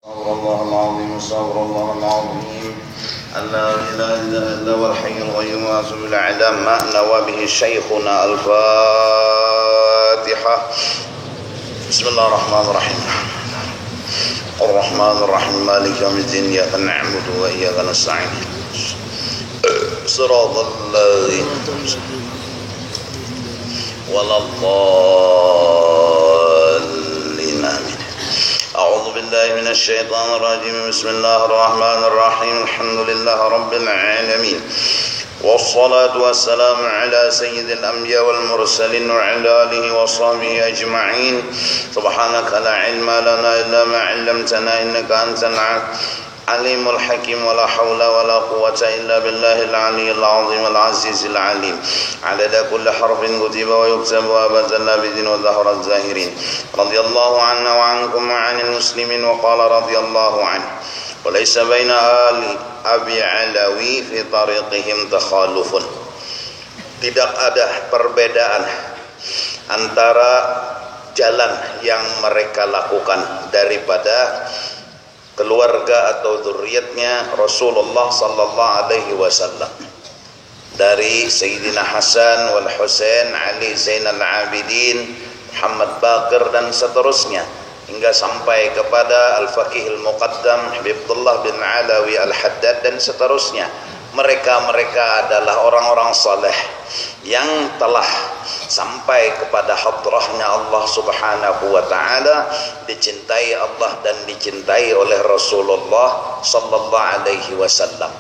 استغفر الله العظيم استغفر الله العظيم لا إله إلا هو الحي القيوم وأتوب إليه على ما نوى به شيخنا. الفاتحة. بسم الله الرحمن الرحيم. الرحمن الرحيم مالك يوم الدين إياك نعبد وإياك نستعين صراط الذين ولا الضالين آمين. أعوذ بالله من الشيطان الرجيم. بسم الله الرحمن الرحيم. الحمد لله رب العالمين والصلاة والسلام على سيد الأنبياء والمرسلين وعلى آله وصحبه أجمعين. سبحانك لا علم لنا إلا ما علمتنا إنك أنت العليم الحكيم ولا حول ولا قوة إلا بالله العلي العظيم العزيز العليم. عدد كل حرف كتب ويكتب وأبد الآبدين وظهر الزاهرين. رضي الله عنا وعنكم وعن المسلمين. وقال رضي الله عنه وليس بين آل Abi Alawi fi tariqihim takhalufun. Tidak ada perbedaan antara jalan yang mereka lakukan daripada keluarga atau zuriatnya Rasulullah sallallahu alaihi wasallam, dari Sayyidina Hasan wal Husain, Ali Zainal Abidin, Muhammad Baqir dan seterusnya, hingga sampai kepada Al-Faqih Al-Muqaddam Habibullah bin Alawi Al-Haddad dan seterusnya. Mereka adalah orang-orang saleh yang telah sampai kepada hadrahnya Allah Subhanahu wa taala, dicintai Allah dan dicintai oleh Rasulullah sallallahu alaihi wasallam.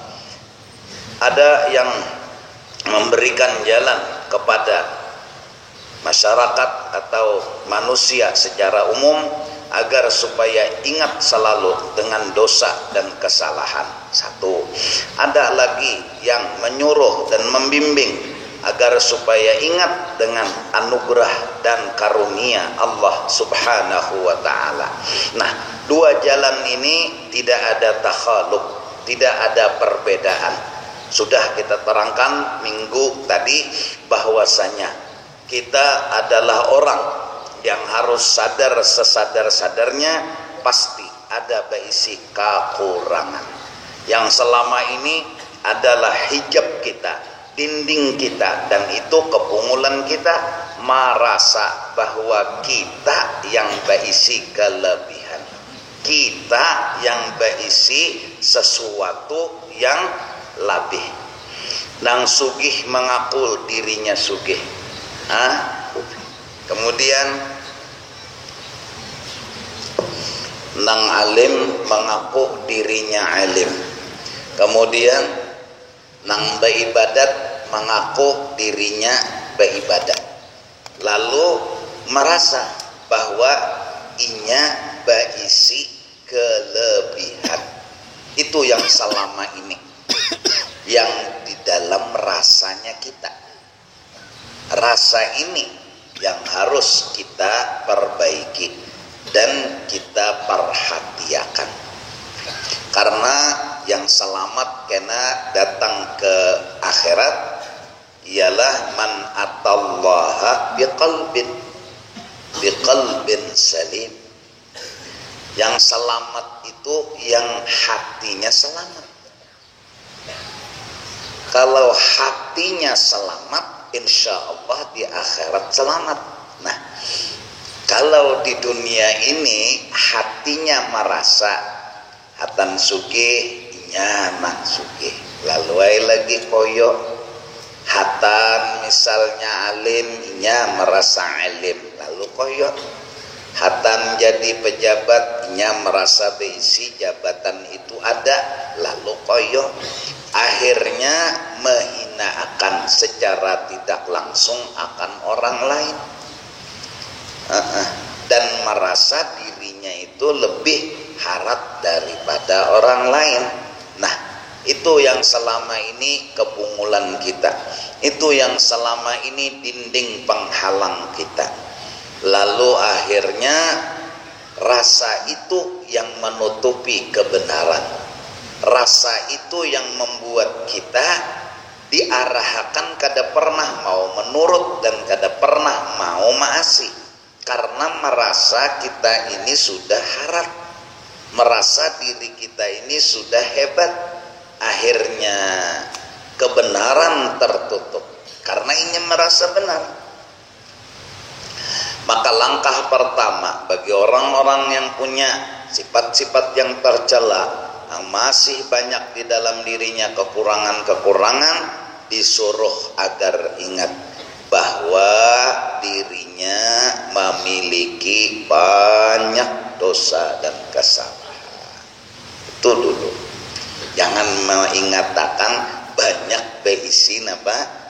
Ada yang memberikan jalan kepada masyarakat atau manusia secara umum agar supaya ingat selalu dengan dosa dan kesalahan. Satu. Ada lagi yang menyuruh dan membimbing agar supaya ingat dengan anugerah dan karunia Allah Subhanahu wa taala. Nah, dua jalan ini tidak ada takhaluf, tidak ada perbedaan. Sudah kita terangkan minggu tadi bahwasanya kita adalah orang yang harus sadar sesadar-sadarnya pasti ada berisi kekurangan yang selama ini adalah hijab kita, dinding kita, dan itu kepungulan kita merasa bahwa kita yang berisi kelebihan, kita yang berisi sesuatu yang lebih. Nang sugih mengaku dirinya sugih, kemudian nang alim mengaku dirinya alim, kemudian nang beribadat mengaku dirinya beribadat, lalu merasa bahwa inya berisi kelebihan. Itu yang selama ini yang di dalam rasanya kita. Rasa ini yang harus kita perbaiki dan kita perhatikan, karena yang selamat kena datang ke akhirat ialah man atallaha biqalbin salim. Yang selamat itu yang hatinya selamat. Kalau hatinya selamat, insya Allah di akhirat selamat. Nah, kalau di dunia ini hatinya merasa hatan sugih, nyaman sugih, lalu lagi koyo. Hatan misalnya alim, nya merasa alim, lalu koyo. Hatan jadi pejabat, nya merasa berisi jabatan itu ada, lalu koyo. Akhirnya menghina akan secara tidak langsung akan orang lain, dan merasa dirinya itu lebih harap daripada orang lain. Nah, itu yang selama ini kepungulan kita, itu yang selama ini dinding penghalang kita. Lalu akhirnya rasa itu yang menutupi kebenaran. Rasa itu yang membuat kita diarahkan kada pernah mau menurut dan kada pernah mau maasi, karena merasa kita ini sudah harap, merasa diri kita ini sudah hebat, akhirnya kebenaran tertutup karena ingin merasa benar. Maka langkah pertama bagi orang-orang yang punya sifat-sifat yang tercela, yang masih banyak di dalam dirinya kekurangan-kekurangan, disuruh agar ingat bahwa dirinya memiliki banyak dosa dan kesalahan. Itu dulu. Jangan mengatakan banyak berisi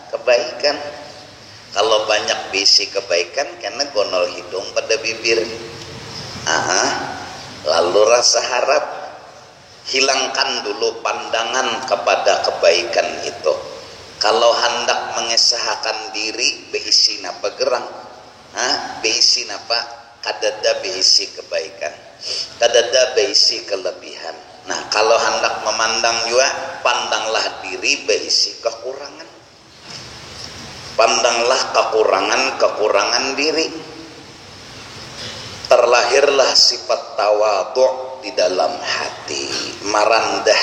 kebaikan. Kalau banyak berisi kebaikan karena gonol hidung pada bibir. Lalu rasa harap. Hilangkan dulu pandangan kepada kebaikan itu. Kalau hendak mengesahkan diri, beisi napa gerang, beisi napa kadada beisi kebaikan, kadada beisi kelebihan. Nah, kalau hendak memandang juga, pandanglah diri beisi kekurangan, pandanglah kekurangan diri. Terlahirlah sifat tawadhu di dalam hati, marandah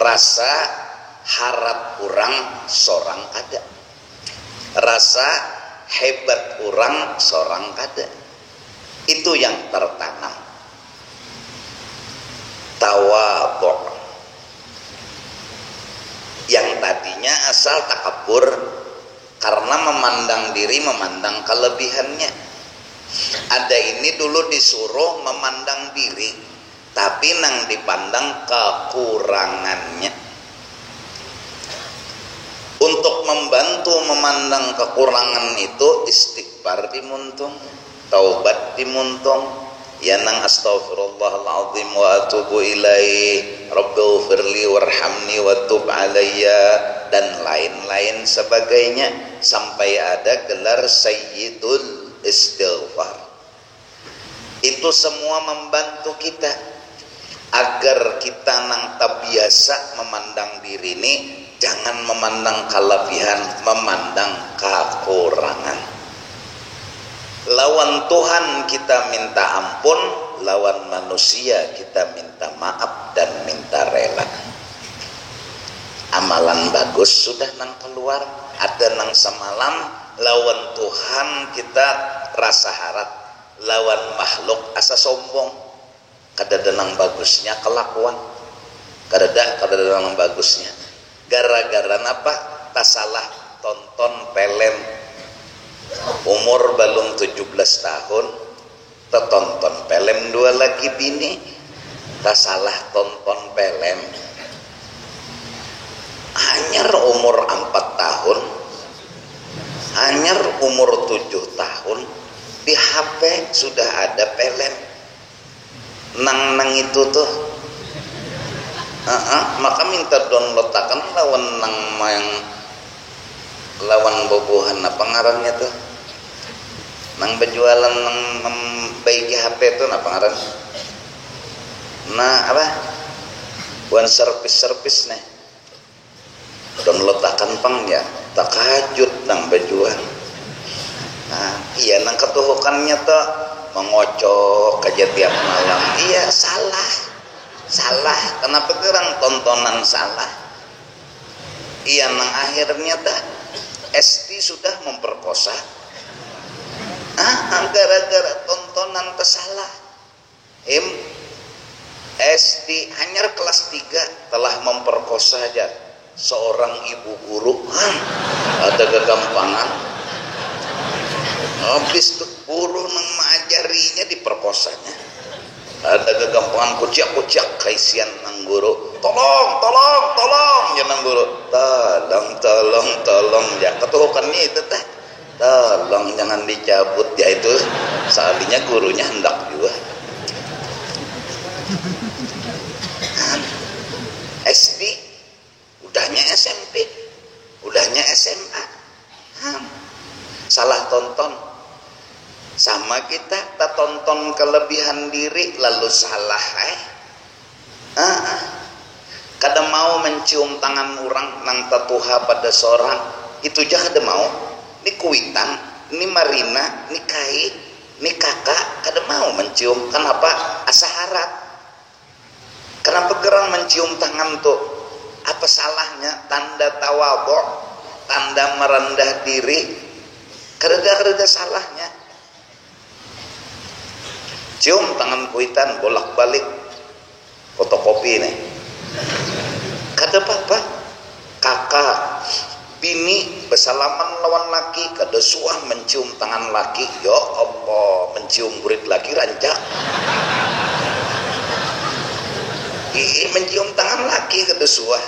rasa harap orang seorang kada, rasa hebat orang seorang kada. Itu yang tertanam. Tawadhu yang tadinya asal takabur karena memandang diri, memandang kelebihannya. Ada ini dulu disuruh memandang diri, tapi nang dipandang kekurangannya. Untuk membantu memandang kekurangan itu, istighfar dimuntung, taubat dimuntung, ya nang astaghfirullahaladzim wa atubu ilaih, rabbighfirli warhamni wa tub alayya, dan lain-lain sebagainya, sampai ada gelar sayyidul istighfar. Itu semua membantu kita agar kita nang terbiasa memandang diri ini, jangan memandang kelebihan, memandang kekurangan. Lawan Tuhan kita minta ampun, lawan manusia kita minta maaf dan minta rela. Amalan bagus sudah nang keluar, ada nang semalam, lawan Tuhan kita rasa harap, lawan makhluk asa sombong. Kadada nang bagusnya kelakuan, kadada nang bagusnya. Gara-gara napa? Tak salah tonton film umur belum 17 tahun, tonton film dua lagi bini, tak salah tonton film anyar umur 4 tahun, anyar umur 7 tahun, di HP sudah ada film nang itu tuh. Maka minta download akan lawan bobohan apa ngarannya tuh, nang berjualan nang baik HP tuh apa ngaran, nah apa buan servis nih, download akan pang ya tak hajut nang berjual. Nah iya nang ketuhukannya tuh mengocok aja tiap malam. Iya salah, kenapa gerang tontonan salah? Iya nang akhirnya dah SD sudah memperkosa, gara-gara tontonan kesalah. SD hanya kelas 3 telah memperkosa aja seorang ibu guru. Ada kegampangan, habis tuh guru nang mengajarinya diperkosanya. Ada kegampangan kuciak kaisian nang guru, tolong ya nang guru, tolong ya ketuhukannya itu teh, tolong jangan dicabut ya. Itu seandainya gurunya hendak juga. SD udahnya SMP, udahnya SMA, salah tonton. Sama kita tonton kelebihan diri lalu salah. Kada mau mencium tangan orang nang tatuha pada seorang itu jah kada mau. Ini kuitan, ini Marina, ini Kai, ini kakak, kada mau mencium. Kenapa? Asa harap. Kenapa gerang mencium tangan tuh? Apa salahnya? Tanda tawadhu, tanda merendah diri. Kada salahnya. Cium tangan kuitan bolak-balik fotokopi nih. Kada apa-apa. Kakak, bini bersalaman lawan laki, kada suah mencium tangan laki. Ya Allah, mencium kurit laki rancak. Mencium tangan laki kada suah.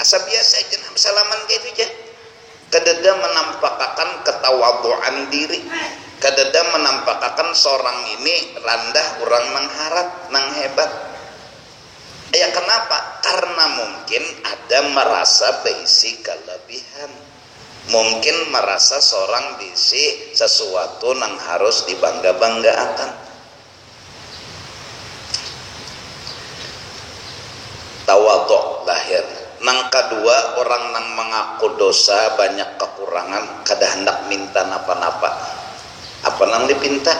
Asa biasa aja bersalaman kayak itu aja. Kadada menampakkan ketawaduan diri. Kadada menampakkan seorang ini rendah, orang nang harat, nang hebat. Ya kenapa? Karena mungkin ada merasa bisi kelebihan. Mungkin merasa seorang bisi sesuatu nang harus dibangga-banggakan. Tawadhu lahir. Nang kedua, orang nang mengaku dosa, banyak kekurangan, kada hendak minta napa-napa. Apa nang dipinta?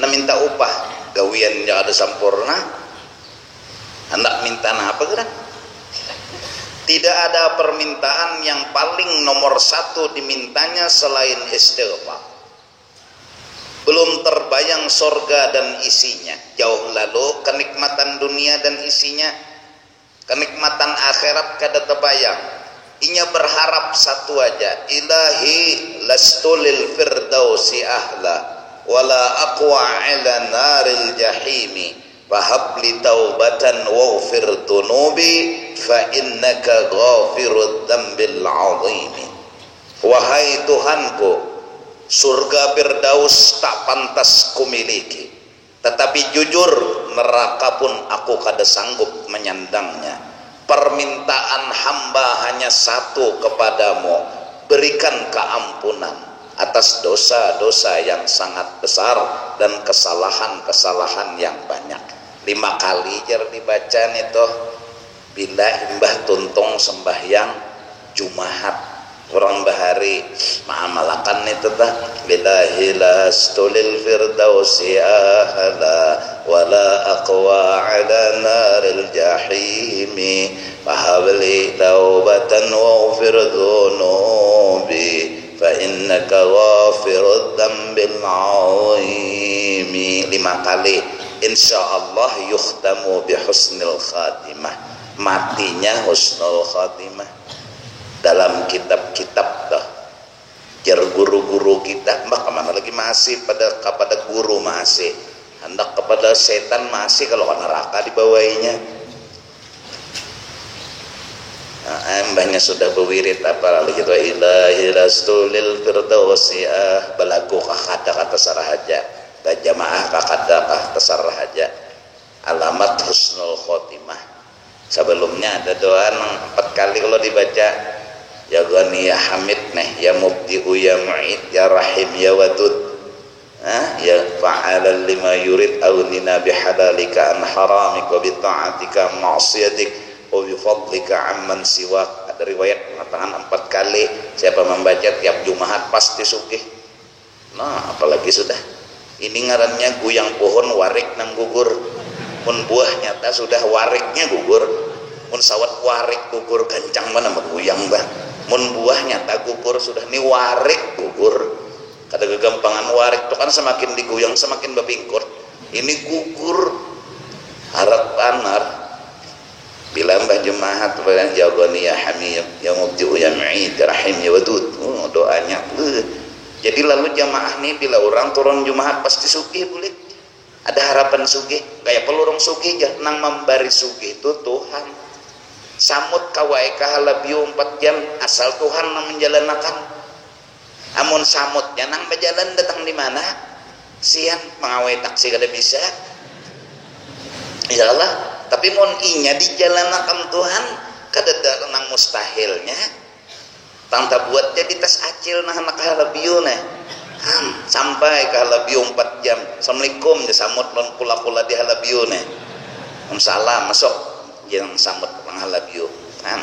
Nang minta upah, gawian yang ada sampurna. Hendak minta apa gerak? Tidak ada permintaan yang paling nomor satu dimintanya selain istighfar. Belum terbayang sorga dan isinya. Jauh lalu kenikmatan dunia dan isinya. Kenikmatan akhirat kada terbayang. Inya berharap satu aja. Ilahi lastu lil firdausi ahla wala aqwa ila naril jahimi fahabli taubatan waghfir dunubi fa innaka ghafirud dzambil azimi. Wahai Tuhanku, surga Firdaus tak pantas kumiliki, tetapi jujur neraka pun aku kada sanggup menyandangnya. Permintaan hamba hanya satu kepadamu, berikan keampunan atas dosa-dosa yang sangat besar dan kesalahan-kesalahan yang banyak. 5 kali jar dibaca itu bila imbah tuntung sembahyang Jumaat. Orang bahari ma'amalakan itu dah billahi lastulil firdausi ahla wala aqwa ala naril jahimi fahabli taubatan waghfir dhunubi fa innaka ghafirud dzambil azimi. 5 kali insyaallah yukhtamu bihusnil khatimah, matinya husnul khatimah. Dalam kitab-kitab dah jar guru-guru kita mbak kemana lagi masih kepada guru masih hendak kepada setan masih kalau neraka dibawainnya. Mbahnya sudah berwirid apa lagi tu ilahi lastulil firdausi balagu kakada kata sarahaja jamaah kakada kata sarahaja alamat husnul khotimah. Sebelumnya ada doa 4 kali kalau dibaca. Ya Ghani ya Hamid nih, ya Mubdi'u ya Mu'id ya Rahim ya Wadud, ya fa'alan lima yurid aunina bihalalika an haramik wa bita'atika ma'asiyatik wa bifadlika amman siwak. Ada riwayat mengatakan 4 kali siapa membaca tiap Jumat pasti sugih. Nah apalagi sudah ini ngarannya guyang pohon warik nang gugur, pun buah nyata sudah wariknya gugur, pun sawat warik gugur gancang mana meguyang bah. Mun buah nyata gugur sudah ni warik gugur. Kada kegampangan warik itu kan semakin diguyang semakin bebingkur. Ini gugur harap anar. Bila mbah jemaat pada jawabani ya hamid ya mubdi'u ya mu'id rahim ya wadud. Doanya. Jadi lalu jamaah ni bila orang turun Jumat pasti sugih boleh. Ada harapan sugih. Kayak pelurung sugih jah nang memberi sugih itu Tuhan. Samut kawai kahalabiu 4 jam asal Tuhan nang menjalanakan. Amun samutnya nang berjalan datang di mana? Sian pengawai taksi kada bisa. Insyaallah. Tapi mun inya dijalanakan Tuhan kada ada nang mustahilnya. Tangta buat jadi tas acil nah anak kahalabiu nah. Sampai kahalabiu 4 jam. Assalamualaikum dia samut lon kula-kula di halabiu nah. Salam masuk yang sambut orang halabio kan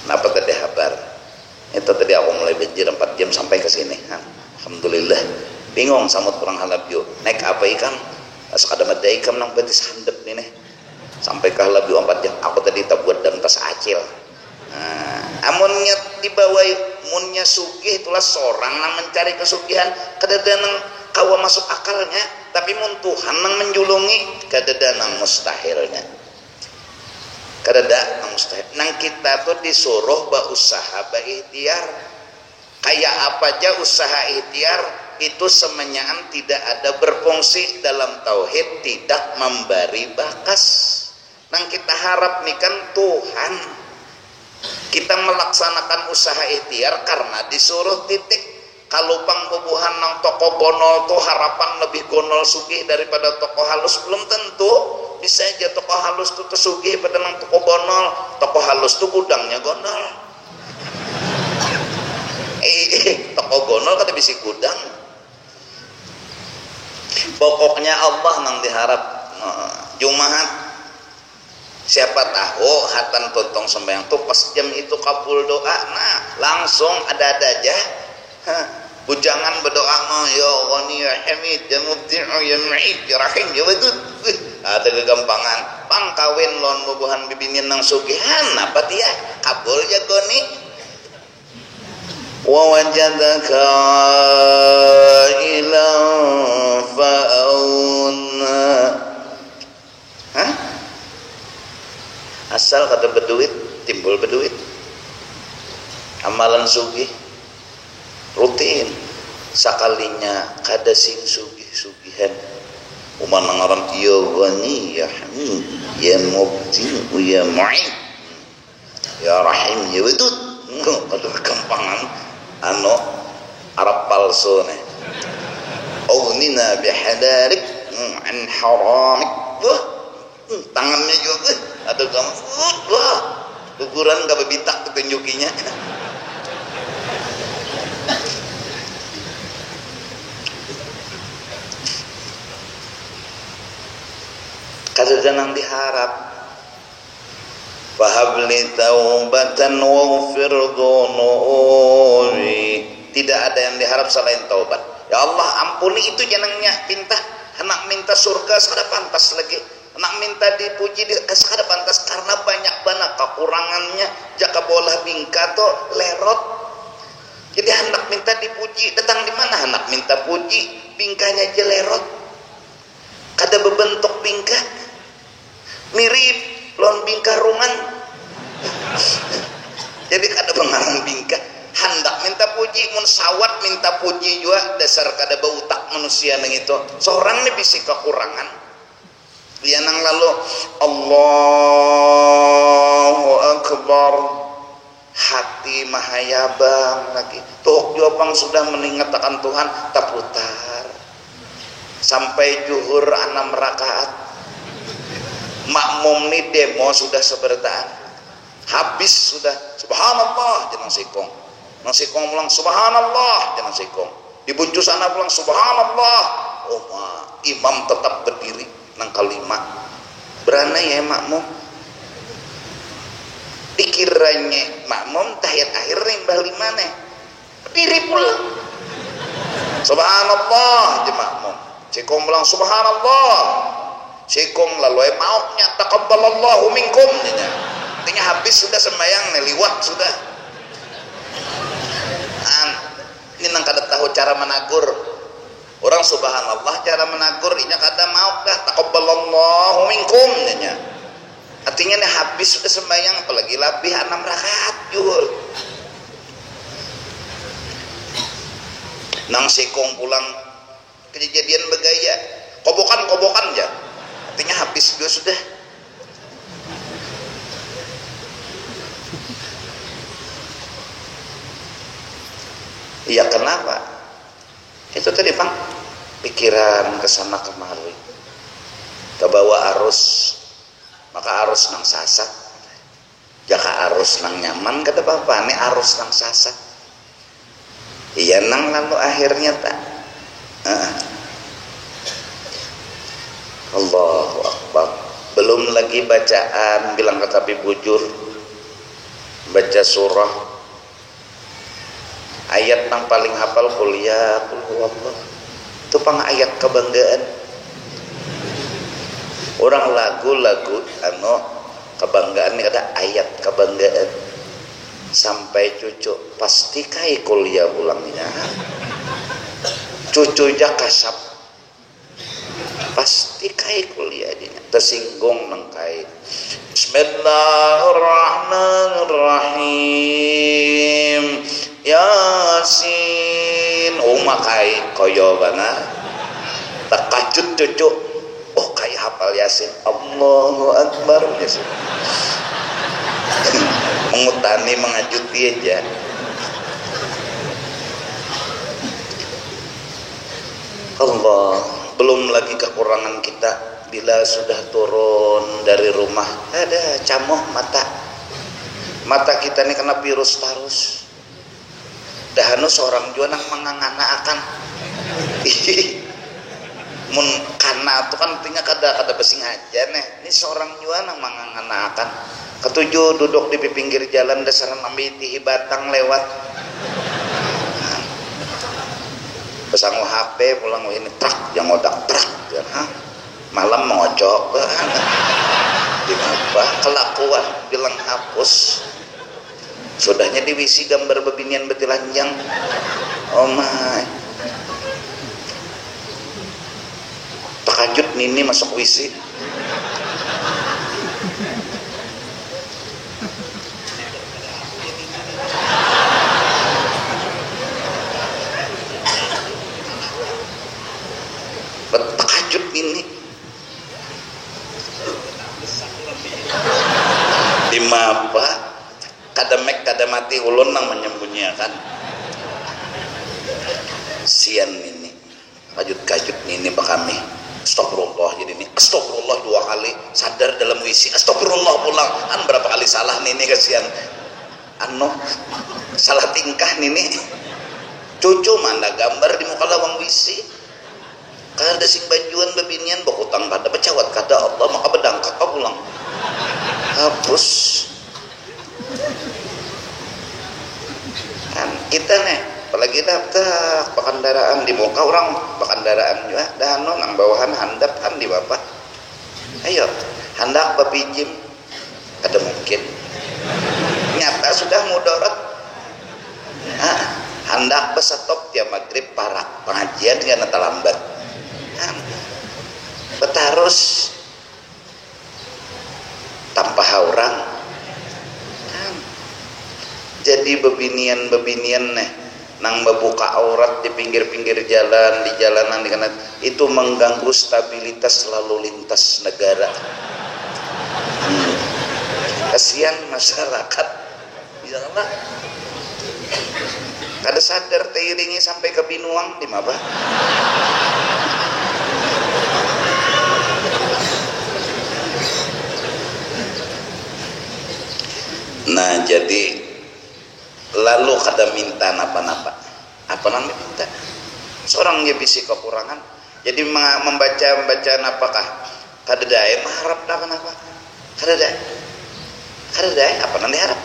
kenapa tadi kabar itu tadi aku mulai banjir 4 jam sampai ke sini kan. Alhamdulillah bingung sambut orang halabio naik apa ikan sekadar ada ikan nang betis handep nih sampaikah lebih 4 jam aku tadi tak buat dan tas acil. Amunnya dibawai munnya sugih itulah seorang nang mencari kesugihan kadang-kadang kawa masuk akalnya, tapi mun Tuhan nang menjulungi kadang-kadang mustahilnya. Kadang-kadang mustahil. Nang kita tuh disuruh berusaha berikhtiar. Kayak apa aja usaha ikhtiar itu semenyaan tidak ada berfungsi dalam tauhid, tidak memberi bakas. Nang kita harap nih kan Tuhan kita melaksanakan usaha ikhtiar karena disuruh titik. Kalau pangbobohan nang toko gonol tuh harapan lebih gonol sugih daripada toko halus, belum tentu. Bisa aja toko halus tuh tersugih pada nang toko gonol. Toko halus tuh gudangnya gonol. Toko gonol kata bisi gudang. Pokoknya Allah nang diharap. Jumaat siapa tahu hatan tontong sembahyang tuh pas jam itu kabul doa, nah langsung ada aja bujangan berdoa ya Ghani ya Hamid ya Mubdi'u ya Mu'id ya Rahim ya Wadud, ada kegampangan pang kawin lon bubuhan bibinin nang sugihan apa dia kabul ya Ghani. Wa wajadaka ila fa'auna, asal kata berduit timbul berduit. Amalan sugih rutin sakalinya kada sing sugih-sugihan umanang ngaran ya Ghani ya Hamid ya Mubdi ya Mu'id ya Rahim ya Wadud. Kada gampangan anu Arab palsu nih. Aghnina bihadarik an haramik. Wah tangannya juga ada kamu wah ukuran gak bebitak ketunjukinya. Kadang-kadang diharap fahabli taubatan waghfir dhunubi, tidak ada yang diharap selain taubat. Ya Allah ampuni itu jenengnya pinta hendak minta surga sakada pantas lagi, hendak minta dipuji sakada pantas karena banyak banget kekurangannya. Jaka bola bingka to lerot, jadi hendak minta dipuji datang di mana hendak minta puji bingkanya aja lerot, kada berbentuk bingka mirip lon bingka rungan. Jadi kada pengarang bingka hendak minta puji mun sawat minta puji juga dasar kada bautak manusia nang itu seorang nih bisi kekurangan dia nang lalu Allahu Akbar hati mahayabang lagi tuh juapang sudah meninggalkan Tuhan taputar sampai zuhur 6 rakaat makmum nih demo sudah sebertaan habis sudah subhanallah jangan sikong nang sikong pulang subhanallah jangan sikong dibuncu sana pulang subhanallah. Oh imam tetap berdiri nang kalimat berana ya makmum dikiranya makmum tahiyat akhir nih balik mana berdiri pulang subhanallah je makmum sikong pulang subhanallah sikong lalu mauknya taqabbalallahu minkum artinya habis sudah sembahyang liwat sudah. Ini nang kada tahu cara menagur orang subhanallah cara menagur inya kada mau dah taqabbalallahu minkum nya artinya nih habis sudah sembahyang apalagi lebih 6 rakaat jul nang sikong pulang kejadian begaya kobokan ya artinya habis juga sudah. Iya kenapa? Itu tadi bang pikiran kesana kemari kebawa arus maka arus nang sasak jaka arus nang nyaman kata bapak ini arus nang sasak iya nang lalu akhirnya tak Allahu Akbar belum lagi bacaan bilang kata bujur baca surah ayat yang paling hafal kuliah Allah itu pang ayat kebanggaan orang lagu-lagu kebanggaan kada ayat kebanggaan sampai cucu pasti kai kuliah ulangnya cucu jakasap pasti kai kuliah dinya tersinggung nang kai. Bismillahirrahmanirrahim Yasin makai koyo bana takajut cucu kai hafal Yasin Allahu Akbar Yasin mengutani mengajuti aja. Allah, belum lagi kekurangan kita bila sudah turun dari rumah ada camuh mata kita ini kena virus terus dahanu seorang jua nang mangangana akan mun kana itu kan tinggal kada besing aja nih ini seorang jua nang mangangana akan ketujuh duduk di pinggir jalan dasaran ambil tihi batang lewat pesangu HP pulang ini trak yang odak trak malam mengocok di apa kelakuan bilang hapus sudahnya diwisi gambar bebinian betilanjang oh my takajut nini masuk wisi takajut ini dimapa kademek kadamati ulun nang menyembunyikan sian ini kajut ini bakami astagfirullah jadi ini astagfirullah 2 kali sadar dalam wisi astagfirullah pulang berapa kali salah nini kasihan salah tingkah nini cucu mana gambar di muka lawang wisi kada sing bajuan bebinian bakutang kada pecawat kada Allah maka bedangkak pulang hapus kan kita nih apalagi daftar pakandaraan di muka orang pakandaraan juga dah nang bawahan handap kan di bapak ayo hendak bapijim kada mungkin nyata sudah mudarat hendak besetop tiap maghrib parak pengajian dengan terlambat betarus tanpa orang jadi bebinian nih nang membuka aurat di pinggir-pinggir jalan di jalanan itu mengganggu stabilitas lalu lintas negara kasihan masyarakat biarlah kada sadar teiringi sampai ke Binuang di mana nah jadi lalu kada minta napa-napa apa nang minta seorang dia bisi kekurangan jadi membaca napakah kada dae mengharap napa-napa kada dae apa nang diharap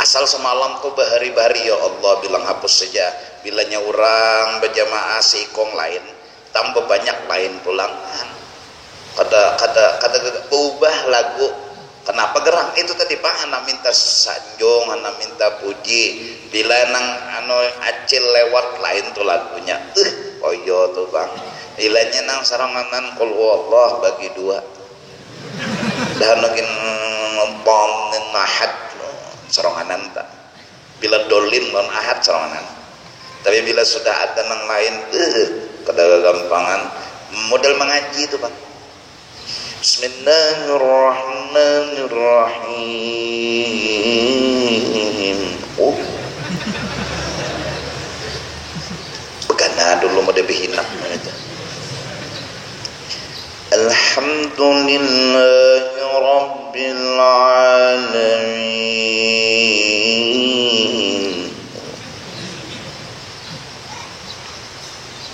asal semalam kau bahari-bahari ya Allah bilang hapus saja bilanya orang berjamaah seikong lain tambah banyak lain pulang kada ubah lagu. Kenapa gerang itu tadi Pak anak minta sanjung anak minta puji bila nang acil lewat lain tuh lagunya koyo tuh Bang bilanya nang saranganan qul huwallah bagi 2 dan mungkin ngempong ahad saranganan tak bila dolin non ahad saranganan tapi bila sudah ada nang lain kada gampangan model mengaji itu Bang Bismillahirrahmanirrahim. Begana dulu mau dibihinak aja. Alhamdulillahi Rabbil Alamin.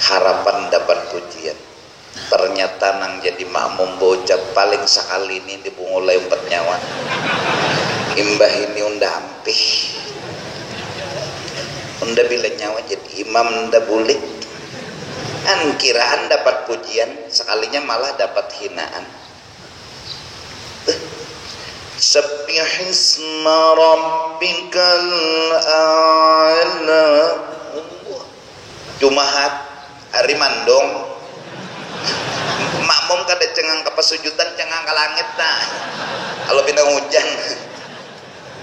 Harapan dapat pujian. Ternyata nang jadi makmum bocah paling sekali ini dibungulai 4 nyawa imbah ini unda ampih unda bila nyawa jadi imam unda bulik kiraan dapat pujian, sekalinya malah dapat hinaan. Sabbihisma rabbikal a'la. Jumahat hari mandong makmum kada cengang ke pesujudan, cengang ke langit nah. Kalau bina hujan.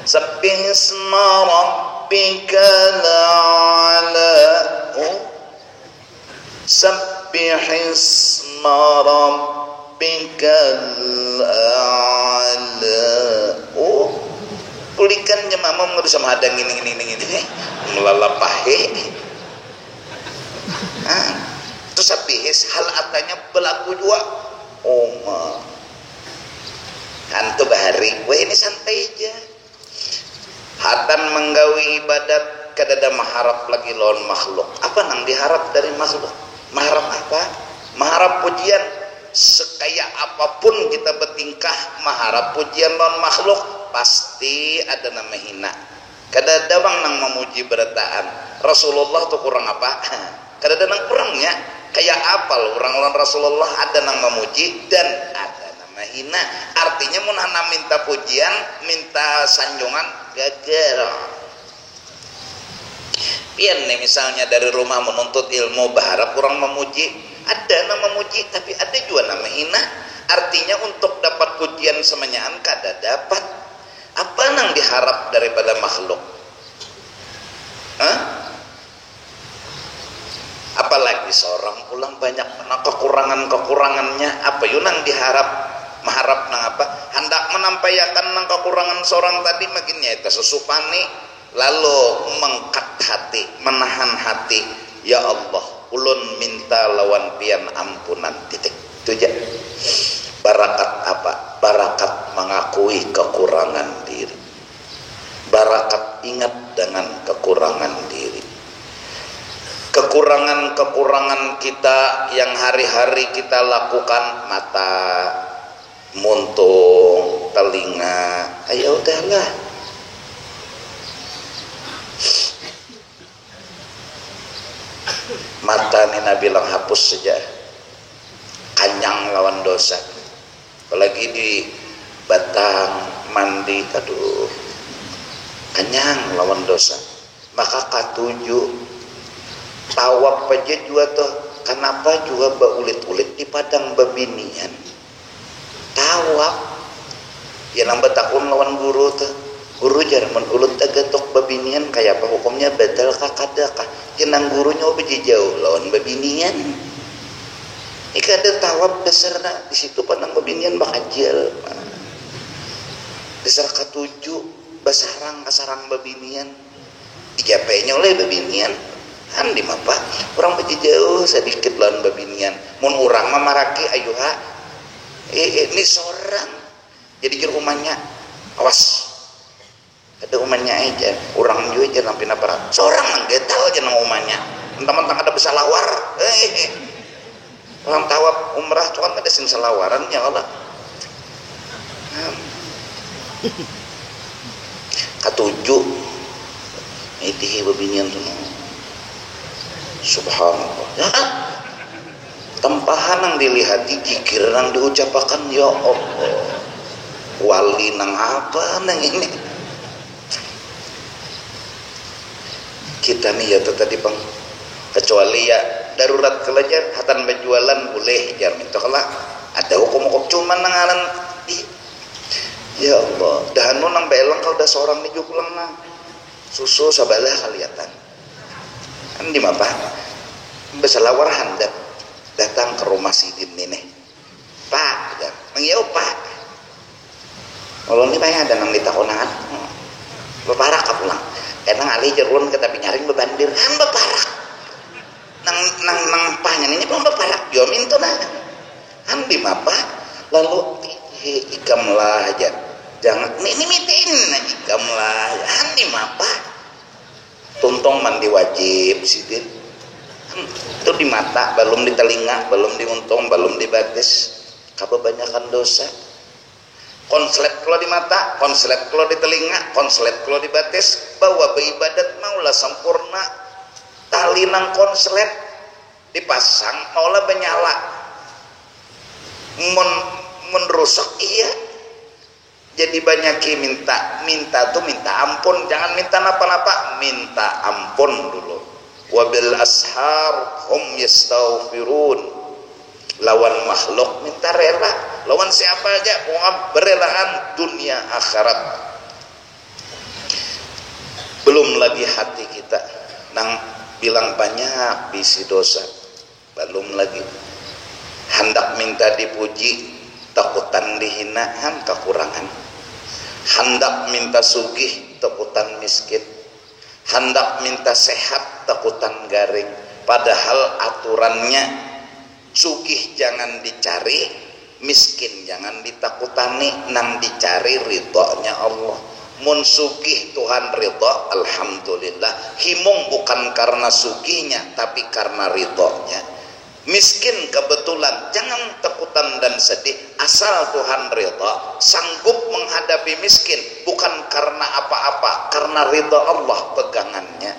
Sabbihisma rabbikal a'la. Sabbihisma rabbikal a'la. Pulikan jemaah ngurus sama hadang ini melalapah. Terus sabihis hal atanya berlaku dua. Ma hantu bahari wah ini santai aja. Hatan menggawi ibadat kadada maharap lagi lawan makhluk. Apa nang diharap dari makhluk? Maharap apa? Maharap pujian. Sekaya apapun kita bertingkah maharap pujian lawan makhluk, pasti ada nama hina. Kadada bang nang memuji berataan Rasulullah tuh kurang apa? Kadada nang kurangnya. Kayak apal orang lawan Rasulullah ada nang memuji dan ada nama hina. Artinya mun hana minta pujian, minta sanjungan gagal. Pian nih misalnya dari rumah menuntut ilmu berharap kurang memuji, ada nama memuji tapi ada juga nama hina. Artinya untuk dapat pujian semenyaan kada dapat. Apa nang diharap daripada makhluk? Apalagi seorang pulang banyak kekurangannya, apa yunang diharap? Maharap nang apa? Hendak menampayakan nang kekurangan seorang tadi makin nyata susupani, lalu mengkat hati, menahan hati. Ya Allah, ulun minta lawan pian ampunan titik. Itu aja. Barakat apa? Barakat mengakui kekurangan diri. Barakat ingat dengan kekurangan diri. Kekurangan-kekurangan kita yang hari-hari kita lakukan, mata, muntung, telinga, ayo udahlah. Mata nih Nabi bilang hapus saja, kanyang lawan dosa. Apalagi di Batang mandi, aduh, kanyang lawan dosa. Maka katuju tawab aja juga tuh, kenapa juga baulit-ulit di padang babinian tawab ya nambah takun lawan guru tuh, guru jarman ulut agatok babinian kayak apa hukumnya badal kakadakah jenang gurunya beji jauh lawan babinian ini ada tawab besar nah di situ padang babinian bakajil besar ketujuh basarang kasarang babinian dijapainya oleh babinian andi mapa orang beci jauh sedikit lawan babinian mun urang mah maraki ayuha ini seorang jadi jero umahnya awas ada umahnya aja orang juga aja lampi naparat seorang manggetal aja nang umahnya mentang-mentang ada besalawar orang tawab umrah cuman ada sin salawarannya Allah katujuh itu babinian tuh subhanallah ya, tempahan yang dilihati jikir yang diucapakan ya Allah wali nang apa nang ini kita nih ya tadi bang kecuali ya darurat kelajar hatan berjualan boleh jar minta kalah ada hukum-hukum cuman nangaran ya Allah dahanu nang belang kau udah seorang nih pulang nang susu sabalah kelihatan kan di mapa besalawar hendak datang ke rumah sidin ini pak mengiau pak kalau ini banyak ada nang ditakonan beparak ka pulang kadang ali jerun kita pinyaring bebandir beparak nang pahnya ini belum beparak jomin tuh nah kan di mapa lalu ikamlah aja jangan ini mitin ikamlah kan di mapa tuntong mandi wajib sidin itu di mata belum di telinga belum di untung belum di batis kebanyakan dosa konslet kalau di mata konslet kalau di telinga konslet kalau di batis bahwa beribadat maulah sempurna tali nang konslet dipasang maulah menyala mun rusak iya. Jadi banyak minta tuh minta ampun, jangan minta napa-napa, minta ampun dulu. Wabil ashar hum yastaghfirun. Lawan makhluk minta rela, lawan siapa aja pokoknya berelaan dunia akhirat. Belum lagi hati kita nang bilang banyak bisi dosa, belum lagi hendak minta dipuji takutan dihinaan kekurangan, hendak minta sugih takutan miskin, hendak minta sehat takutan garing. Padahal aturannya sugih jangan dicari, miskin jangan ditakutani, nang dicari ridhonya Allah. Mun sugih Tuhan ridho, alhamdulillah. Himung bukan karena sugihnya tapi karena ridhonya. Miskin kebetulan jangan takutan dan sedih, asal Tuhan ridho, sanggup menghadapi miskin bukan karena apa-apa, karena ridho Allah pegangannya.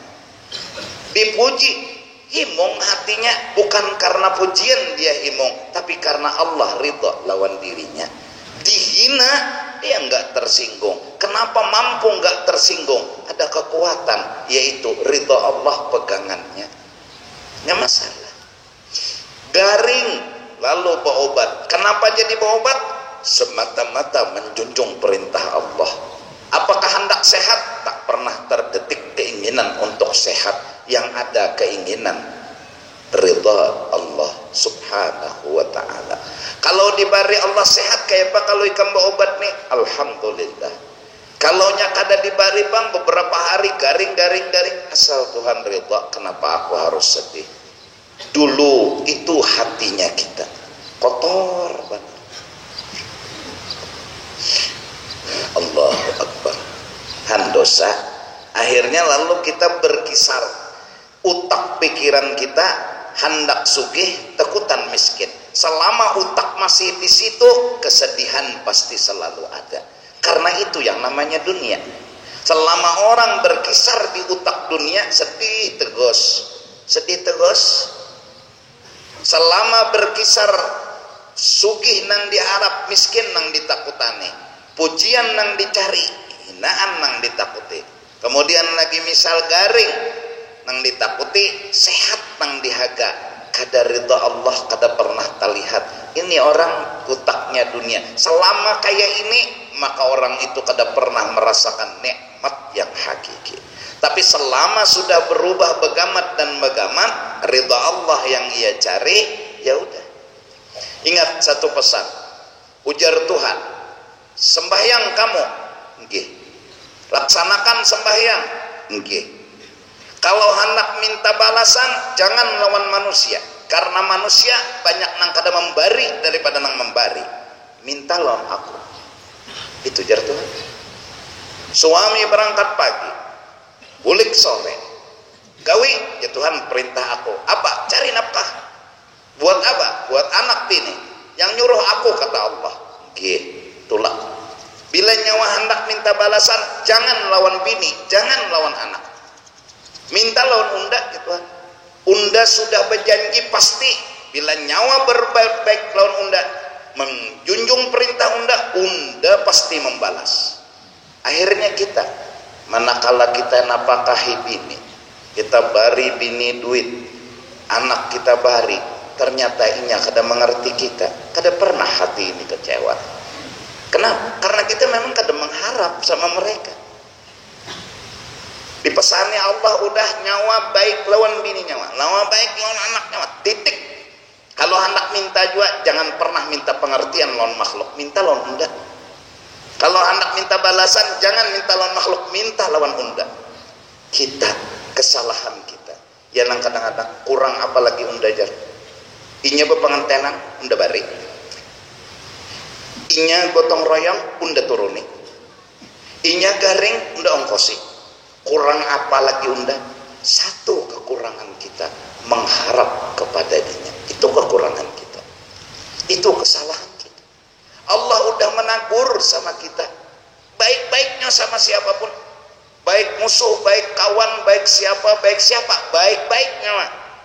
Dipuji himung hatinya bukan karena pujian dia himung, tapi karena Allah ridho lawan dirinya. Dihina dia nggak tersinggung. Kenapa mampu nggak tersinggung? Ada kekuatan, yaitu ridho Allah pegangannya. Nggak masalah. Garing lalu berobat. Kenapa jadi berobat? Semata-mata menjunjung perintah Allah. Apakah hendak sehat? Tak pernah terdetik keinginan untuk sehat. Yang ada keinginan ridha Allah subhanahu wa ta'ala. Kalau diberi Allah sehat kayak apa kalau ikan berobat nih? Alhamdulillah. Kalau nya kada diberi bang beberapa hari garing asal Tuhan ridha, kenapa aku harus sedih? Dulu itu hatinya kita kotor banget. Allahu Akbar. Handosa. Akhirnya lalu kita berkisar. Utak pikiran kita hendak sugih, takutan miskin. Selama utak masih di situ, kesedihan pasti selalu ada. Karena itu yang namanya dunia. Selama orang berkisar di utak dunia, sedih terus. Selama berkisar sugih nang diharap, miskin nang ditakutane, pujian nang dicari, hinaan nang ditakuti. Kemudian lagi misal garing nang ditakuti, sehat nang dihaga. Kada ridha Allah kada pernah terlihat. Ini orang utaknya dunia. Selama kayak ini, maka orang itu kada pernah merasakan nikmat yang hakiki. Tapi selama sudah berubah begamat dan begamat, ridha Allah yang ia cari, ya udah. Ingat satu pesan, ujar Tuhan, sembahyang kamu, nggih. Laksanakan sembahyang, nggih. Kalau hendak minta balasan, jangan lawan manusia, karena manusia banyak nang kada memberi daripada nang memberi. Minta lawan aku. Itu jar Tuhan. Suami berangkat pagi, bulik sore, gawi, ya Tuhan perintah aku. Apa? Cari nafkah. Buat apa? Buat anak bini. Yang nyuruh aku kata Allah. Nggih, itulah. Bila nyawa hendak minta balasan, jangan lawan bini, jangan lawan anak. Minta lawan unda gitu. Unda sudah berjanji pasti bila nyawa berbaik-baik lawan unda, menjunjung perintah unda pasti membalas. Akhirnya kita, manakala kita napakahi bini, kita bari bini duit, anak kita bari, ternyata inya kada mengerti kita, kada pernah hati ini kecewa. Kenapa? Karena kita memang kada mengharap sama mereka. Dipesannya Allah udah nyawa baik lawan bini nyawa, nyawa baik lawan anak nyawa, titik. Kalau hendak minta juga jangan pernah minta pengertian lawan makhluk, minta lawan unda. Kalau hendak minta balasan jangan minta lawan makhluk, minta lawan unda. Kita, kesalahan kita ya nang kadang-kadang kurang apalagi unda jar. Inya bepengantenan unda bari, inya gotong royong unda turuni, inya garing unda ongkosi. Kurang apa lagi unda? Satu kekurangan kita, mengharap kepada dinya. Itu kekurangan kita, itu kesalahan kita. Allah udah menegur sama kita, baik-baiknya sama siapapun, baik musuh, baik kawan, baik siapa, baik-baiknya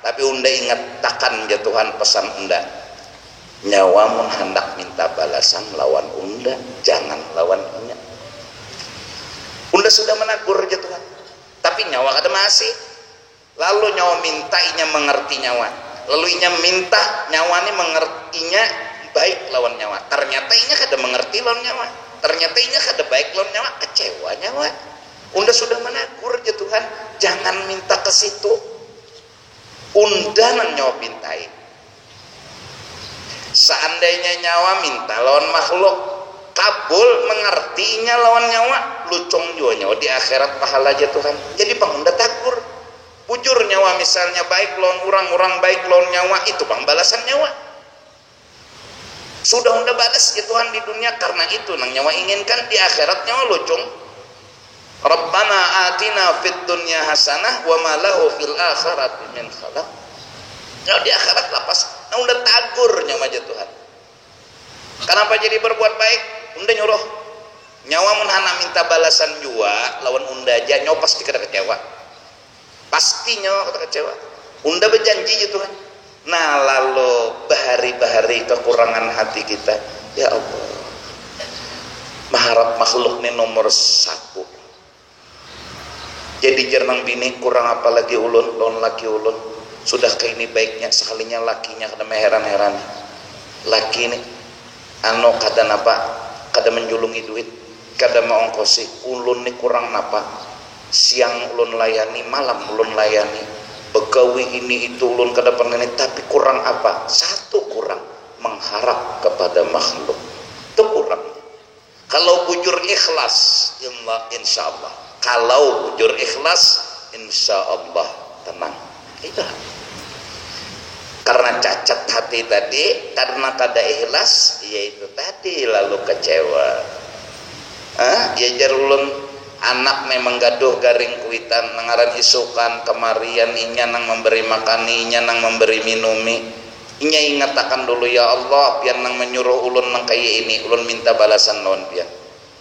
Tapi unda ingat takkan jatuhan pesan unda, nyawa mun hendak minta balasan lawan unda, jangan lawan unda. Unda sudah menegur jatuhan, tapi nyawa kada masih. Lalu nyawa minta inya mengerti nyawa, lalu inya minta nyawa ini mengertinya baik lawan nyawa. Ternyata inya kada mengerti lawan nyawa, ternyata inya kada baik lawan nyawa, kecewa nyawa. Unda sudah menegur jatuhan, jangan minta ke situ. Unda nang nyawa pintai. Seandainya nyawa minta lawan makhluk, kabul mengertinya lawan nyawa, lucong jua nyawa di akhirat pahala jatuhan. Jadi bang unda takur, bujur nyawa misalnya baik lawan orang baik lawan nyawa, itu bang balasan nyawa. Sudah unda balas jatuhan di dunia, karena itu nang nyawa inginkan di akhirat nyawa lucong. Rabbana atina fid dunya hasanah wa ma lahu fil akhirati min khalaq. Nah, di akhirat lapas, nah unda tagur nyawa jatuhan. Kenapa jadi berbuat baik? Unda nyuruh nyawa mun hana minta balasan jua lawan unda aja, nyawa pasti kada kecewa. Pasti nyawa kada kecewa. Unda berjanji jatuhan. Nah lalu bahari-bahari kekurangan hati kita, ya Allah, mengharap makhluk ini nomor 1. Jadi jernang bini kurang apa lagi ulun, lawan laki ulun sudah kayak ini baiknya, sekalinya lakinya kada heran-heran. Laki ini anu kada napa, kada menjulungi duit, kada mau ongkosi, ulun ini kurang napa, siang ulun layani, malam ulun layani, begawi ini itu ulun kada pernah ini, tapi kurang apa? Satu kurang, mengharap kepada makhluk, itu kurang. Kalau bujur ikhlas, insya Allah. Kalau bujur ikhlas, insya Allah tenang. Itu karena cacat hati tadi, karena kada ikhlas, yaitu tadi lalu kecewa. Ya jarulun anak memang gaduh garing kuitan, nangaran isukan kemarian, inya nang memberi makani, inya nang memberi minumi. Inya ingatakan dulu, ya Allah, pian nang menyuruh ulun nang kaya ini, ulun minta balasan lawan pian.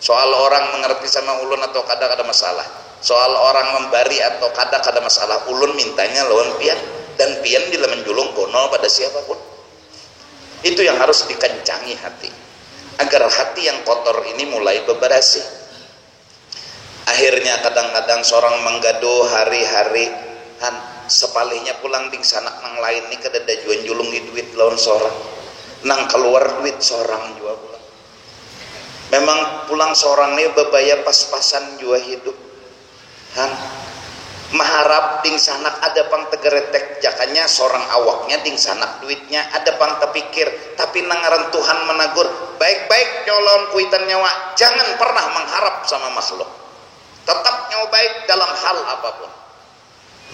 Soal orang mengerti sama ulun atau kada masalah, soal orang memberi atau kada masalah, ulun mintanya lawan pian, dan pian bila menjulung kono pada siapapun. Itu yang harus dikencangi hati, agar hati yang kotor ini mulai bebersih. Akhirnya kadang-kadang seorang menggaduh hari-hari, sepalihnya pulang ding sanak nang lain ni kada ada juan julung duit lawan seorang, nang keluar duit seorang jua pulang. Memang pulang seorang ni bebaya pas-pasan jua hidup. Maharap ding sanak ada pang tegeretek jakanya seorang awaknya ding sanak duitnya ada pang terpikir, tapi nangaran Tuhan menegur, baik-baik nyolon kuitan nyawa, jangan pernah mengharap sama makhluk, tetap nyawa baik dalam hal apapun.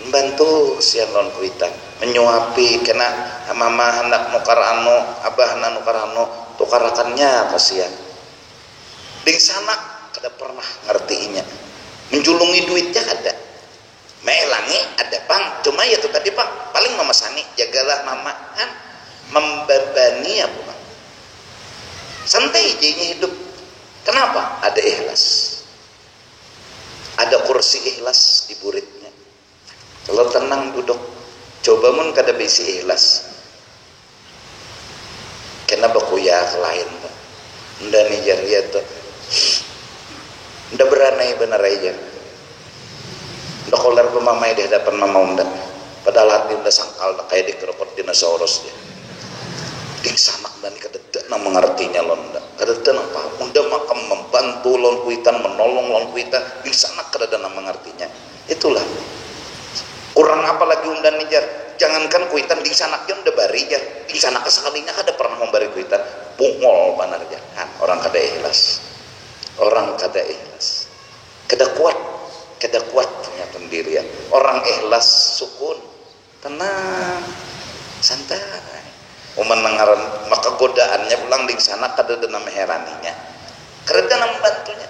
Membantu sian lon kuitan, menyuapi kena mama hendak nukar anu, abah hendak nukar anu, tukarakannya kasihan. Ding sanak kada pernah ngertiinya, menjulungi duitnya kada, melangi ada pang, cuma ya itu tadi pang, paling mama sani jagalah mama, membebani apa bang, santai jadinya hidup. Kenapa? Ada ikhlas, ada kursi ikhlas di buritnya. Kalau tenang duduk, coba mun kada bisi ikhlas, kena bakuya lain bang, nda nih jariya tuh. Nda beranai benar aja, nda kolar pemamai di hadapan mama unda, padahal hati unda sangkal kayak dikerokot dinosaurus dia. Di sanak dan kadeda nang mengertinya lon unda, kadeda nang paham unda makam membantu lon kuitan, menolong lon kuitan, di sanak kadeda nang mengertinya. Itulah kurang apa lagi unda nijar, jangankan kuitan di sanak jon udah bari jar, di sanak sekalinya kada pernah memberi kuitan, bungol benar jar. Orang kada ikhlas. Orang kada ikhlas, kada kuat punya pendirian. Orang ikhlas sukun, tenang, santai. Menangaran maka godaannya pulang di sana kada ada nama heraninya, kada ada membantunya.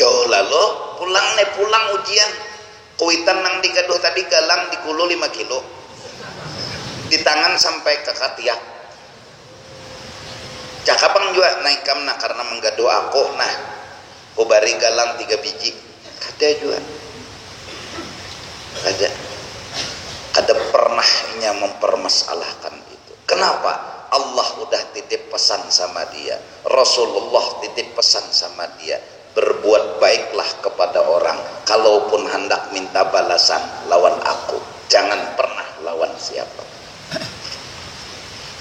Jauh lalu pulang ujian, kuitan nang digaduh tadi galang di kulu 5 kilo, di tangan sampai ke katiak. Cakapang juga naik kamna karena menggaduh aku, nah ubari galang 3 biji kada juga Ada pernahnya mempermasalahkan itu. Kenapa? Allah udah titip pesan sama dia, Rasulullah titip pesan sama dia, berbuat baiklah kepada orang, kalaupun hendak minta balasan lawan aku, jangan pernah lawan siapa.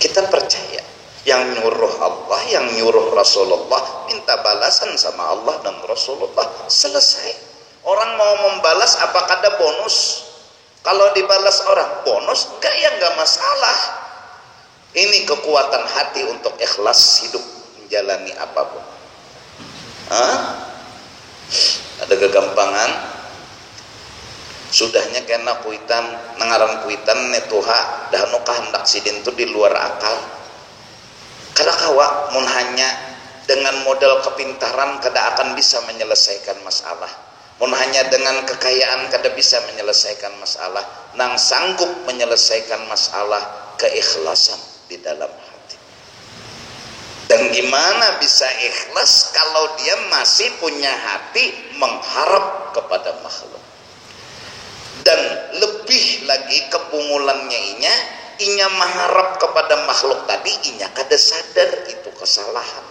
Kita percaya yang nyuruh Allah, yang nyuruh Rasulullah, minta balasan sama Allah dan Rasulullah, selesai. Orang mau membalas apakah ada bonus? Kalau dibalas orang bonus, enggak, ya enggak masalah. Ini kekuatan hati untuk ikhlas hidup menjalani apapun. Ada kegampangan sudahnya kena kuitan nangaran kuitan netuha dah nu kahendak sidin tu di luar akal. Kada kawa mun hanya dengan modal kepintaran kada akan bisa menyelesaikan masalah. Mun hanya dengan kekayaan kada bisa menyelesaikan masalah. Nang sanggup menyelesaikan masalah keikhlasan di dalam hati. Dan gimana bisa ikhlas kalau dia masih punya hati mengharap kepada makhluk. Dan lebih lagi kepungulannya inya mengharap kepada makhluk tadi, inya kada sadar itu kesalahan.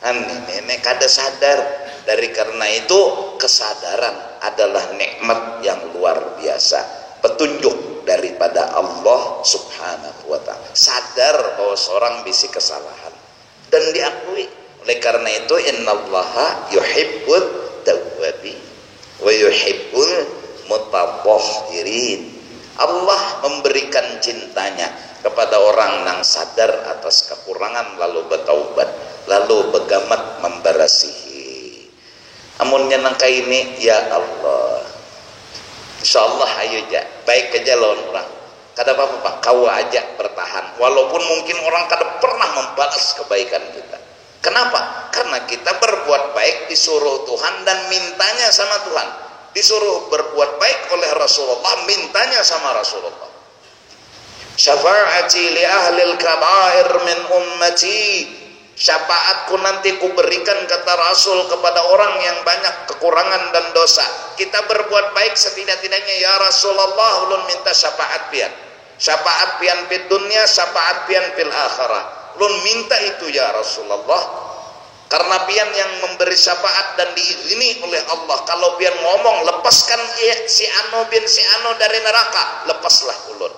Nenek kada sadar. Dari karena itu kesadaran adalah nikmat yang luar biasa. Petunjuk daripada Allah subhanahu wa ta'ala. Sadar bahwa seorang bisa kesalahan dan diakui. Oleh karena itu innallaha yuhibbut tawwabin wa yuhibbul mutatahhirin. Allah memberikan cintanya kepada orang yang sadar atas kekurangan lalu bertaubat, lalu begamat memberasihi. Amunnya nangka ini, ya Allah, insyaallah ayo aja baik aja lawan orang. Kada apa-apa Pak, kau aja bertahan walaupun mungkin orang kada pernah membalas kebaikan kita. Kenapa? Karena kita berbuat baik disuruh Tuhan dan mintanya sama Tuhan. Disuruh berbuat baik oleh Rasulullah, mintanya sama Rasulullah. Syafa'ati li ahlil kaba'ir min ummati. Syafaatku nanti kuberikan, kata Rasul, kepada orang yang banyak kekurangan dan dosa. Kita berbuat baik setidak-tidaknya, ya Rasulullah, ulun minta syafaat pian. Syafaat pian fid dunya, syafaat pian fil akhirah. Ulun minta itu ya Rasulullah. Karena pian yang memberi syafaat dan diizini oleh Allah. Kalau pian ngomong, lepaskan si Ano bin si Ano dari neraka, lepaslah ulun.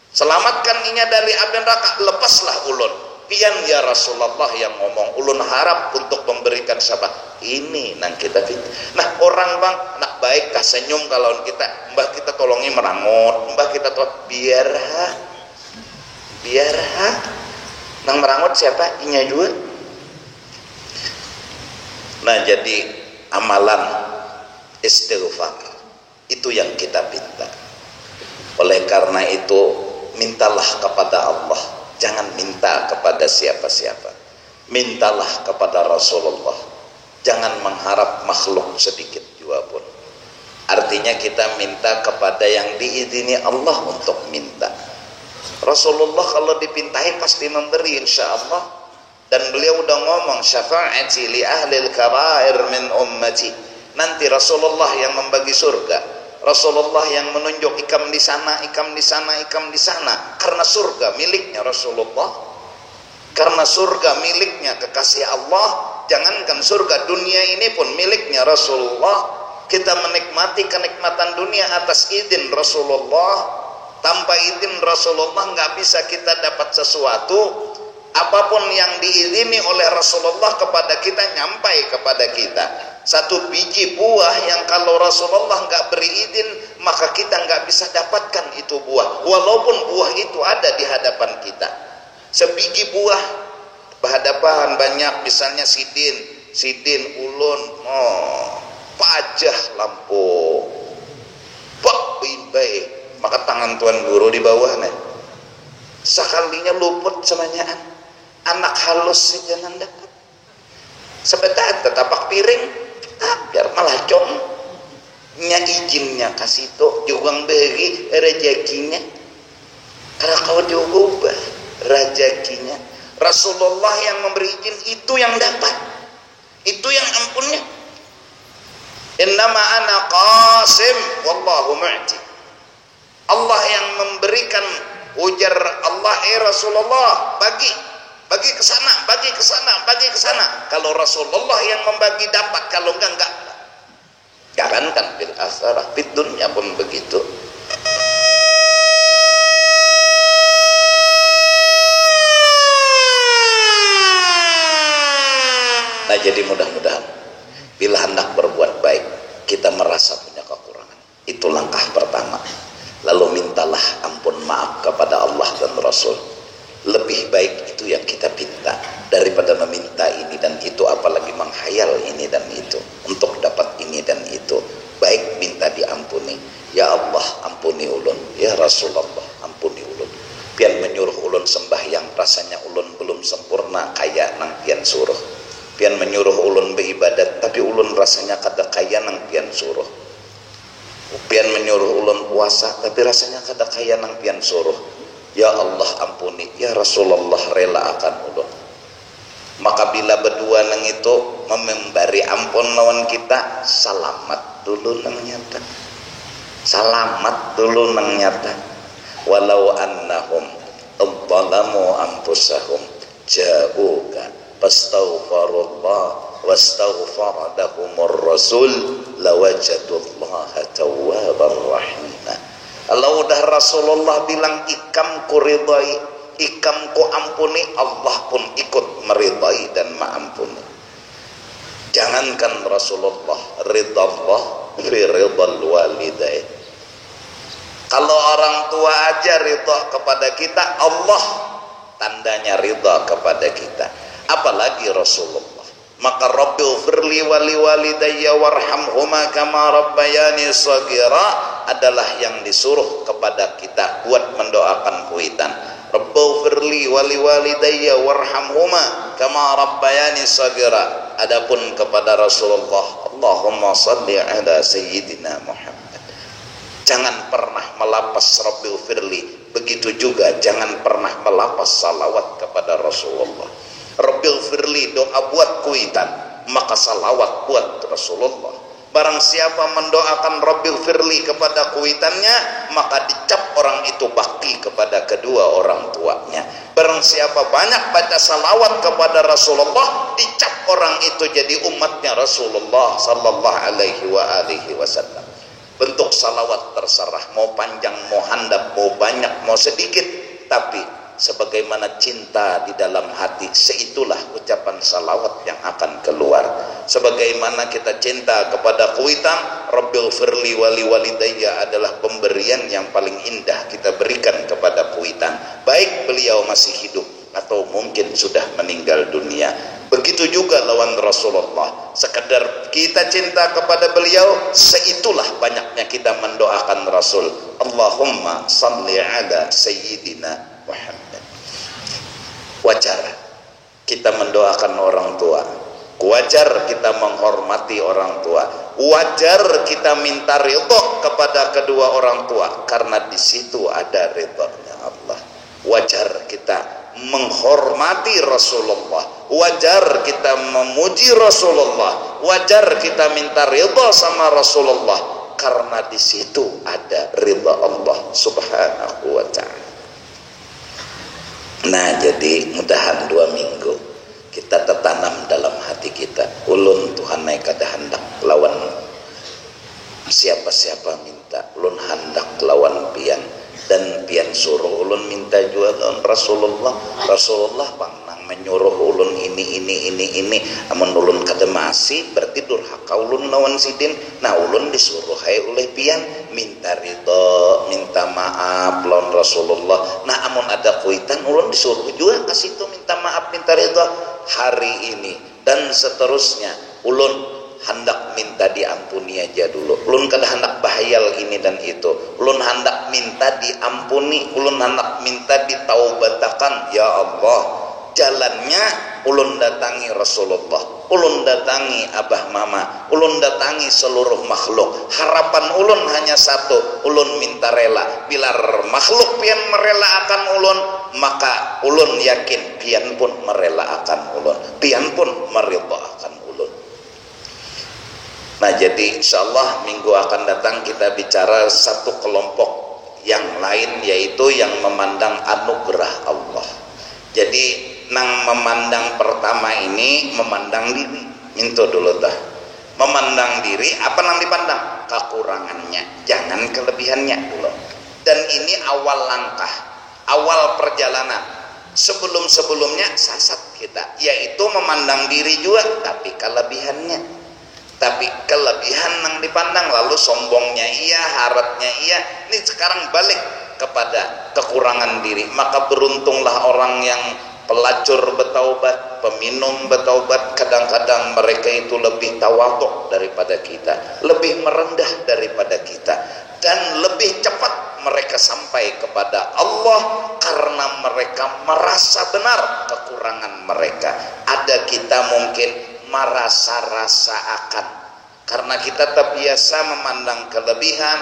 Selamatkan inya dari api neraka, lepaslah ulun. Pian ya Rasulullah yang ngomong, ulun harap untuk memberikan syafaat. Ini nang kita fit. Nah orang bang nak baik kah senyum kalau kita, mbah kita tolongi merangut, mbah kita tolong biar nang merangut siapa? Inya juga. Nah jadi amalan istighfar itu yang kita minta. Oleh karena itu mintalah kepada Allah, jangan minta kepada siapa-siapa. Mintalah kepada Rasulullah, jangan mengharap makhluk sedikit juga pun. Artinya kita minta kepada yang diizini Allah untuk minta. Rasulullah kalau dipintai pasti memberi insyaallah. Dan beliau udah ngomong, syafa'ati li ahlil kaba'ir min ummati. Nanti Rasulullah yang membagi surga, Rasulullah yang menunjuk ikam di sana, ikam di sana, ikam di sana. Karena surga miliknya Rasulullah, karena surga miliknya kekasih Allah. Jangankan surga, dunia ini pun miliknya Rasulullah. Kita menikmati kenikmatan dunia atas izin Rasulullah. Tanpa izin Rasulullah nggak bisa kita dapat sesuatu. Apapun yang diizini oleh Rasulullah kepada kita nyampai kepada kita. Satu biji buah yang kalau Rasulullah nggak beri izin, maka kita nggak bisa dapatkan itu buah, walaupun buah itu ada di hadapan kita. Sebiji buah berhadapan banyak, misalnya sidin ulun, pajah lampu pak bimbai, maka tangan tuan guru di bawah nih sekalinya luput semanyaan. Anak halus saja nang dapat sebentar tetapak piring biar malah jong nya izinnya kasih to jugang beri rezekinya karena kau diubah rezekinya. Rasulullah yang memberi izin, itu yang dapat, itu yang ampunnya. Innama ana qasim wallahu mu'ti. Allah yang memberikan. Ujar Allah, Rasulullah, bagi ke sana, bagi ke sana, bagi ke sana. Kalau Rasulullah yang membagi dapat, kalau enggak. Jangankan fil akhirah, fid dunya pun begitu. Nah, jadi mudah-mudahan bila hendak berbuat baik, kita merasa punya kekurangan. Itu langkah pertama. Lalu mintalah ampun maaf kepada Allah dan Rasul. Lebih baik itu yang kita minta daripada meminta ini dan itu, apalagi menghayal ini dan itu untuk dapat ini dan itu. Baik minta diampuni. Ya Allah, ampuni ulun. Ya Rasulullah, ampuni ulun. Pian menyuruh ulun sembahyang, rasanya ulun belum sempurna kaya nang pian suruh. Pian menyuruh ulun beribadat, tapi ulun rasanya kada kaya nang pian suruh. Pian menyuruh ulun puasa, tapi rasanya kada kaya nang pian suruh. Ya Allah, ampuni. Ya Rasulullah, rela akan ulun. Maka bila berdua nang itu memberi ampun lawan kita, salamat dulu nang nyata. Salamat dulu nang nyata. Walau annahum adzalamu anfusahum ja'uka fastaghfirullah wastaghfara lahumur rasul lawajadullaha tawwabar rahimah. Kalau udah Rasulullah bilang ikam ku ridai, ikam ku ampuni, Allah pun ikut meridai dan maampuni. Jangankan Rasulullah, ridallah fi ridal walidain. Kalau orang tua aja ridha kepada kita, Allah tandanya ridha kepada kita, apalagi Rasulullah. Maka Rabbighfirli wali walidayya warhamhuma kama rabbayani shaghira adalah yang disuruh kepada kita buat mendoakan kuitan. Rabbighfirli wali walidayya warhamhuma kama rabbayani shaghira. Adapun kepada Rasulullah, Allahumma shalli ala sayyidina Muhammad. Jangan pernah melapas Rabbighfirli, begitu juga jangan pernah melapas salawat kepada Rasulullah. Rabbighfirli doa buat kuitan, maka salawat buat Rasulullah. Barang siapa mendoakan Rabbighfirli kepada kuitannya, maka dicap orang itu bakti kepada kedua orang tuanya. Barang siapa banyak baca salawat kepada Rasulullah, dicap orang itu jadi umatnya Rasulullah sallallahu alaihi wasallam. Bentuk salawat terserah, mau panjang, mau handap, mau banyak, mau sedikit, tapi sebagaimana cinta di dalam hati, seitulah ucapan salawat yang akan keluar. Sebagaimana kita cinta kepada kuitan, Rabbighfirli wali walidayya adalah pemberian yang paling indah kita berikan kepada kuitan, baik beliau masih hidup atau mungkin sudah meninggal dunia. Begitu juga lawan Rasulullah, sekedar kita cinta kepada beliau, seitulah banyaknya kita mendoakan Rasul. Allahumma salli ala sayyidina Muhammad. Wajar kita mendoakan orang tua, wajar kita menghormati orang tua, wajar kita minta ridho kepada kedua orang tua, karena di situ ada ridhonya Allah. Wajar kita menghormati Rasulullah, wajar kita memuji Rasulullah, wajar kita minta ridho sama Rasulullah, karena di situ ada ridha Allah Subhanahu wa ta'ala. Nah, jadi mudahan 2 minggu kita tertanam dalam hati kita, ulun Tuhan naik kada hendak lawan siapa-siapa minta, ulun hendak lawan pian, dan pian suruh ulun minta juga lawan Rasulullah bang nang menyuruh ulun ini. Amun ulun kada masih berarti durhaka ulun lawan sidin. Nah, ulun disuruh hai oleh pian minta ridho, minta maaf lawan Rasulullah. Nah, amun ada kuitan ulun disuruh juga kasih itu minta maaf, minta ridho. Hari ini dan seterusnya ulun hendak minta diampuni aja dulu. Ulun kada hendak bahayal ini dan itu. Ulun hendak minta diampuni, ulun hendak minta ditaubatakan. Ya Allah, jalannya ulun datangi Rasulullah, ulun datangi abah mama, ulun datangi seluruh makhluk. Harapan ulun hanya satu, ulun minta rela. Bila makhluk pian merela akan ulun, maka ulun yakin pian pun merela akan ulun, pian pun meridha akan ulun. Nah, jadi insyaallah minggu akan datang kita bicara satu kelompok yang lain, yaitu yang memandang anugerah Allah. Jadi nang memandang pertama ini memandang diri, minta dulu dah. Memandang diri apa nang dipandang? Kekurangannya, jangan kelebihannya dulu. Dan ini awal langkah, awal perjalanan. Sebelum-sebelumnya sasat kita, yaitu memandang diri juga tapi kelebihannya. Tapi kelebihan yang dipandang, lalu sombongnya iya, haratnya iya. Ini sekarang balik kepada kekurangan diri. Maka beruntunglah orang yang pelacur bertaubat, peminum bertaubat. Kadang-kadang mereka itu lebih tawadhu daripada kita, lebih merendah daripada kita, dan lebih cepat mereka sampai kepada Allah karena mereka merasa benar kekurangan mereka. Ada kita mungkin merasa-rasa akan, karena kita terbiasa memandang kelebihan,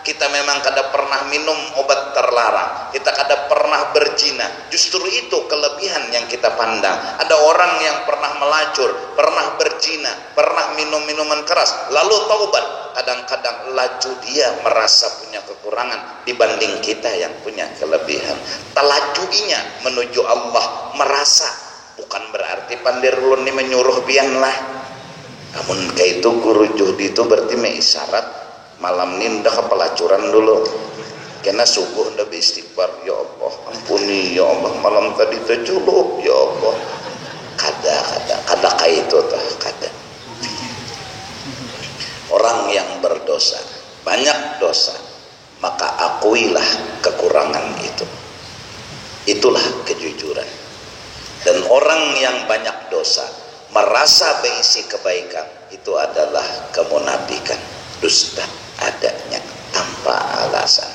kita memang kada pernah minum obat terlarang, kita kada pernah berzina. Justru itu kelebihan yang kita pandang. Ada orang yang pernah melacur, pernah berzina, pernah minum minuman keras, lalu taubat. Kadang-kadang laju dia merasa punya kekurangan dibanding kita yang punya kelebihan. Telajuinya menuju Allah merasa, bukan berarti pandir ulun ini menyuruh pian lah. Namun kayak itu guru juhdi itu berarti isyarat malam ini ndak kepelacuran dulu. Karena subuh ndak beristighfar, ya Allah ampuni ya Allah, malam tadi terjulup ya Allah. Kada kayak itu tah kada. Orang yang berdosa, banyak dosa, maka akuilah kekurangan itu. Itulah kejujuran. Dan orang yang banyak dosa merasa berisi kebaikan, itu adalah kemunafikan, dusta adanya tanpa alasan.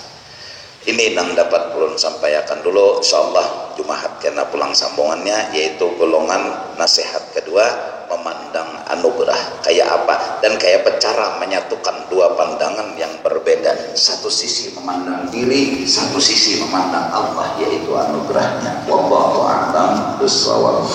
Ini yang dapat ulun sampaikan dulu. Insyaallah Jumaat kena pulang sambungannya, yaitu golongan nasihat kedua, memandang anugerah kayak apa, dan kayak cara menyatukan dua pandangan yang berbeda. Satu sisi memandang diri, satu sisi memandang Allah, yaitu anugerahnya. Wallahu a'lam bishawab.